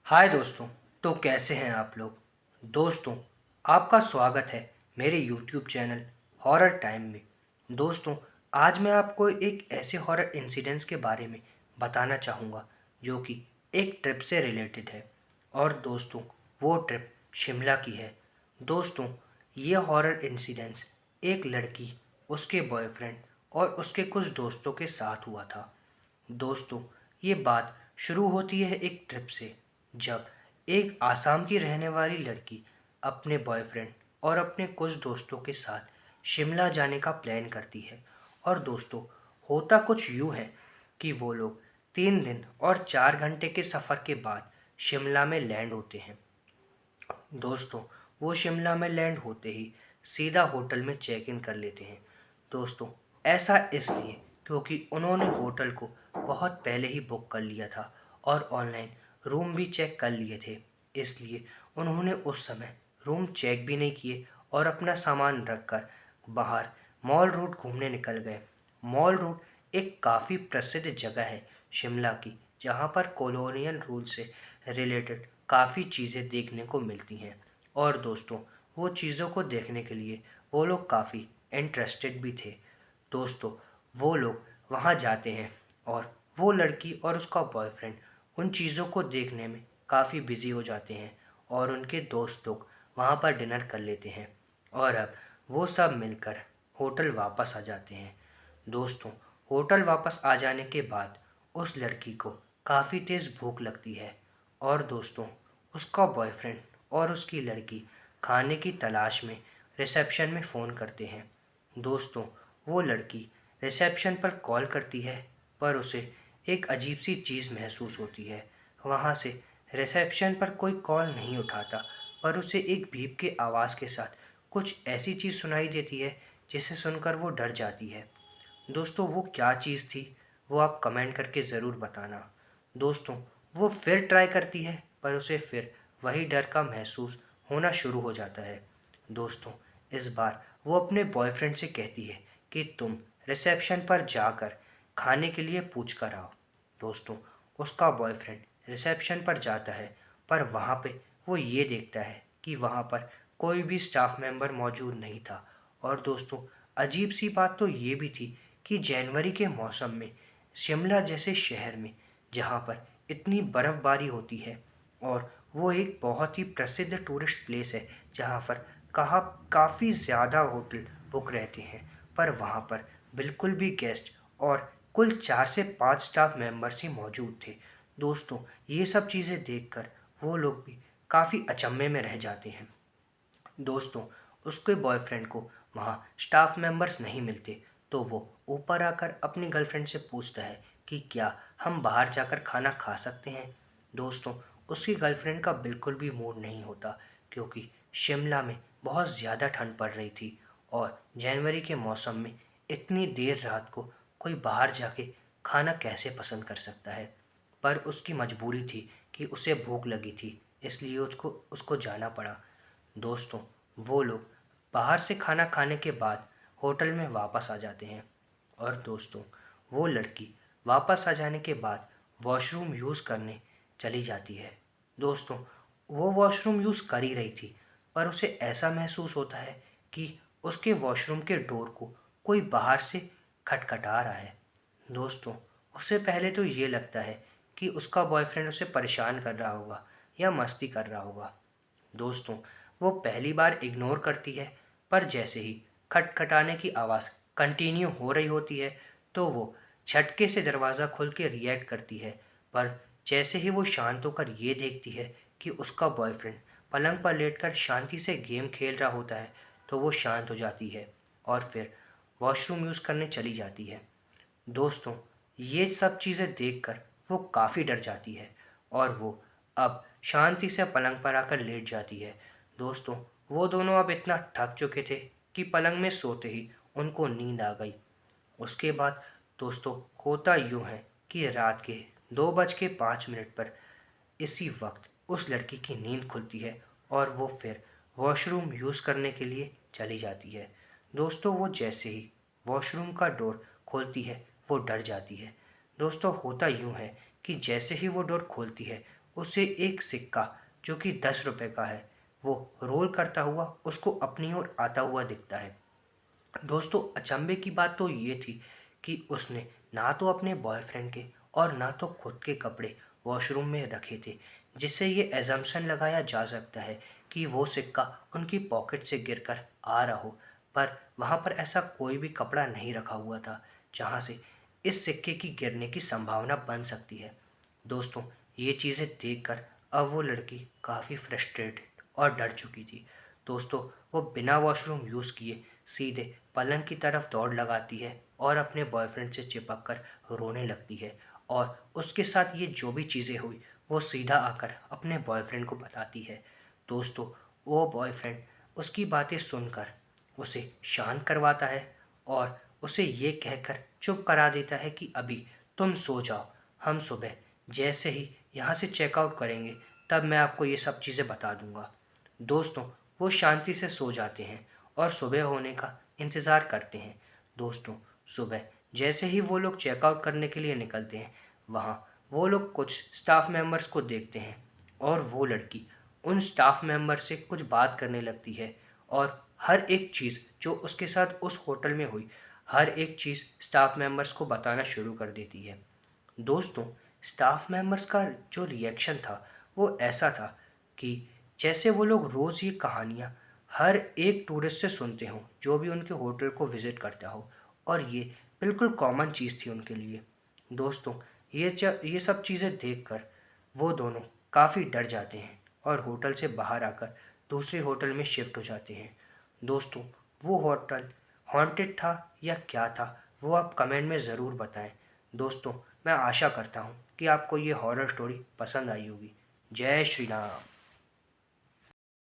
हाय दोस्तों। तो कैसे हैं आप लोग। दोस्तों, आपका स्वागत है मेरे यूट्यूब चैनल हॉरर टाइम में। दोस्तों, आज मैं आपको एक ऐसे हॉरर इंसिडेंट्स के बारे में बताना चाहूँगा जो कि एक ट्रिप से रिलेटेड है। और दोस्तों, वो ट्रिप शिमला की है। दोस्तों, ये हॉरर इंसिडेंट्स एक लड़की, उसके बॉयफ्रेंड और उसके कुछ दोस्तों के साथ हुआ था। दोस्तों, ये बात शुरू होती है एक ट्रिप से, जब एक आसाम की रहने वाली लड़की अपने बॉयफ्रेंड और अपने कुछ दोस्तों के साथ शिमला जाने का प्लान करती है। और दोस्तों, होता कुछ यूँ है कि वो लोग 3 दिन और 4 घंटे के सफ़र के बाद शिमला में लैंड होते हैं। दोस्तों, वो शिमला में लैंड होते ही सीधा होटल में चेक इन कर लेते हैं। दोस्तों, ऐसा इसलिए क्योंकि उन्होंने होटल को बहुत पहले ही बुक कर लिया था और ऑनलाइन रूम भी चेक कर लिए थे। इसलिए उन्होंने उस समय रूम चेक भी नहीं किए और अपना सामान रखकर बाहर मॉल रोड घूमने निकल गए। मॉल रोड एक काफ़ी प्रसिद्ध जगह है शिमला की, जहाँ पर कॉलोनियल रूल से रिलेटेड काफ़ी चीज़ें देखने को मिलती हैं। और दोस्तों, वो चीज़ों को देखने के लिए वो लोग काफ़ी इंटरेस्टेड भी थे। दोस्तों, वो लोग वहाँ जाते हैं और वो लड़की और उसका बॉयफ्रेंड उन चीज़ों को देखने में काफ़ी बिजी हो जाते हैं और उनके दोस्त लोग वहाँ पर डिनर कर लेते हैं और अब वो सब मिलकर होटल वापस आ जाते हैं। दोस्तों, होटल वापस आ जाने के बाद उस लड़की को काफ़ी तेज़ भूख लगती है और दोस्तों, उसका बॉयफ्रेंड और उसकी लड़की खाने की तलाश में रिसेप्शन में फ़ोन करते हैं। दोस्तों, वो लड़की रिसेप्शन पर कॉल करती है, पर उसे एक अजीब सी चीज़ महसूस होती है। वहाँ से रिसेप्शन पर कोई कॉल नहीं उठाता, पर उसे एक बीप के आवाज़ के साथ कुछ ऐसी चीज़ सुनाई देती है जिसे सुनकर वो डर जाती है। दोस्तों, वो क्या चीज़ थी, वो आप कमेंट करके ज़रूर बताना। दोस्तों, वो फिर ट्राई करती है, पर उसे फिर वही डर का महसूस होना शुरू हो जाता है। दोस्तों, इस बार वो अपने बॉयफ्रेंड से कहती है कि तुम रिसेप्शन पर जाकर खाने के लिए पूछ कर आओ। दोस्तों, उसका बॉयफ्रेंड रिसेप्शन पर जाता है, पर वहाँ पे वो ये देखता है कि वहाँ पर कोई भी स्टाफ मेंबर मौजूद नहीं था। और दोस्तों, अजीब सी बात तो ये भी थी कि जनवरी के मौसम में शिमला जैसे शहर में, जहाँ पर इतनी बर्फ़बारी होती है और वो एक बहुत ही प्रसिद्ध टूरिस्ट प्लेस है, जहाँ पर कहा काफ़ी ज़्यादा होटल बुक रहते हैं, पर वहाँ पर बिल्कुल भी गेस्ट और कुल 4 से 5 स्टाफ मेंबर्स ही मौजूद थे। दोस्तों, ये सब चीज़ें देखकर वो लोग भी काफ़ी अचंभे में रह जाते हैं। दोस्तों, उसके बॉयफ्रेंड को वहाँ स्टाफ मेंबर्स नहीं मिलते, तो वो ऊपर आकर अपनी गर्लफ्रेंड से पूछता है कि क्या हम बाहर जाकर खाना खा सकते हैं। दोस्तों, उसकी गर्लफ्रेंड का बिल्कुल भी मूड नहीं होता, क्योंकि शिमला में बहुत ज़्यादा ठंड पड़ रही थी और जनवरी के मौसम में इतनी देर रात को कोई बाहर जाके खाना कैसे पसंद कर सकता है। पर उसकी मजबूरी थी कि उसे भूख लगी थी, इसलिए उसको उसको जाना पड़ा। दोस्तों, वो लोग बाहर से खाना खाने के बाद होटल में वापस आ जाते हैं और दोस्तों, वो लड़की वापस आ जाने के बाद वॉशरूम यूज़ करने चली जाती है। दोस्तों, वो वॉशरूम यूज़ कर ही रही थी, पर उसे ऐसा महसूस होता है कि उसके वॉशरूम के डोर को कोई बाहर से खटखटा रहा है। दोस्तों, उससे पहले तो ये लगता है कि उसका बॉयफ्रेंड उसे परेशान कर रहा होगा या मस्ती कर रहा होगा। दोस्तों, वो पहली बार इग्नोर करती है, पर जैसे ही खटखटाने की आवाज़ कंटिन्यू हो रही होती है, तो वो झटके से दरवाज़ा खोल के रिएक्ट करती है। पर जैसे ही वो शांत होकर ये देखती है कि उसका बॉयफ्रेंड पलंग पर लेटकर शांति से गेम खेल रहा होता है, तो वो शांत हो जाती है और फिर वॉशरूम यूज़ करने चली जाती है। दोस्तों, ये सब चीज़ें देखकर वो काफ़ी डर जाती है और वो अब शांति से पलंग पर आकर लेट जाती है। दोस्तों, वो दोनों अब इतना थक चुके थे कि पलंग में सोते ही उनको नींद आ गई। उसके बाद दोस्तों, होता यूँ है कि रात के 2:05 पर इसी वक्त उस लड़की की नींद खुलती है और वो फिर वॉशरूम यूज़ करने के लिए चली जाती है। दोस्तों, वो जैसे ही वॉशरूम का डोर खोलती है, वो डर जाती है। दोस्तों, होता यूँ है कि जैसे ही वो डोर खोलती है, उसे एक सिक्का जो कि 10 रुपए का है वो रोल करता हुआ उसको अपनी ओर आता हुआ दिखता है। दोस्तों, अचंभे की बात तो ये थी कि उसने ना तो अपने बॉयफ्रेंड के और ना तो खुद के कपड़े वॉशरूम में रखे थे, जिससे ये एजम्पशन लगाया जा सकता है कि वो सिक्का उनकी पॉकेट से गिरकर आ रहा हो। पर वहाँ पर ऐसा कोई भी कपड़ा नहीं रखा हुआ था जहाँ से इस सिक्के की गिरने की संभावना बन सकती है। दोस्तों, ये चीज़ें देखकर अब वो लड़की काफ़ी फ्रस्ट्रेटेड और डर चुकी थी। दोस्तों, वो बिना वॉशरूम यूज़ किए सीधे पलंग की तरफ दौड़ लगाती है और अपने बॉयफ्रेंड से चिपक कर रोने लगती है। और उसके साथ ये जो भी चीज़ें हुई वो सीधा आकर अपने बॉयफ्रेंड को बताती है। दोस्तों, वो बॉयफ्रेंड उसकी बातें सुनकर उसे शांत करवाता है और उसे ये कहकर चुप करा देता है कि अभी तुम सो जाओ, हम सुबह जैसे ही यहाँ से चेकआउट करेंगे तब मैं आपको ये सब चीज़ें बता दूंगा। दोस्तों, वो शांति से सो जाते हैं और सुबह होने का इंतज़ार करते हैं। दोस्तों, सुबह जैसे ही वो लोग चेकआउट करने के लिए निकलते हैं, वहाँ वो लोग कुछ स्टाफ मेंबर्स को देखते हैं और वो लड़की उन स्टाफ मेंबर से कुछ बात करने लगती है और हर एक चीज़ जो उसके साथ उस होटल में हुई, हर एक चीज़ स्टाफ मेंबर्स को बताना शुरू कर देती है। दोस्तों, स्टाफ मेंबर्स का जो रिएक्शन था वो ऐसा था कि जैसे वो लोग रोज़ ये कहानियाँ हर एक टूरिस्ट से सुनते हों जो भी उनके होटल को विज़िट करता हो, और ये बिल्कुल कॉमन चीज़ थी उनके लिए। दोस्तों, ये सब चीज़ें देखकर वो दोनों काफ़ी डर जाते हैं और होटल से बाहर आकर दूसरे होटल में शिफ्ट हो जाते हैं। दोस्तों, वो होटल हॉन्टेड था या क्या था, वो आप कमेंट में ज़रूर बताएं। दोस्तों, मैं आशा करता हूँ कि आपको ये हॉरर स्टोरी पसंद आई होगी। जय श्री राम।